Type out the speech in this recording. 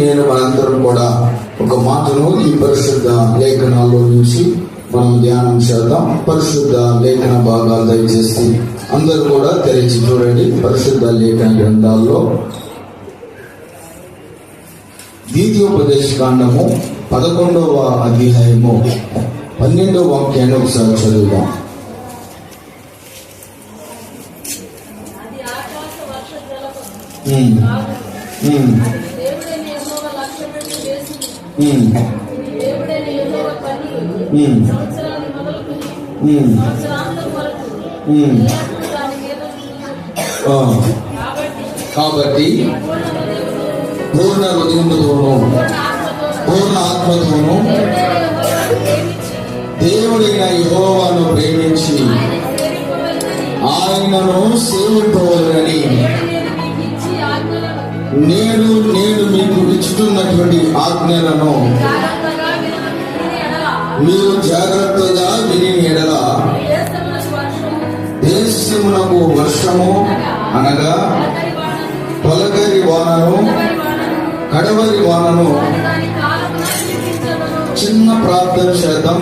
నేను మనందరం కూడా ఒక మాటను ఈ పరిశుద్ధ లేఖనాల్లో నుంచి మనం ధ్యానం చేద్దాం. పరిశుద్ధ లేఖన భాగాలు దయచేసి అందరూ కూడా తెరిచి చూడండి. పరిశుద్ధ లేఖన గ్రంథాల్లో ద్వితీయోపదేశ కాండము 11వ అధ్యాయము 12వ వాక్యాన్ని ఒకసారి చదువుదాం. కాబట్టి పూర్ణ హృదయముతోనూ పూర్ణ ఆత్మతోనూ దేవుడైన యెహోవాను ప్రేమించి ఆయనను సేవింపవలెనని నేను మీకు ఇచ్చుతున్నటువంటి ఆజ్ఞలను మీరు జాగ్రత్తగా విని ఎడల దేశమునకు వర్షము అనగా తొలకరి వానను కడవరి వానను. చిన్న ప్రార్థన చేద్దాం.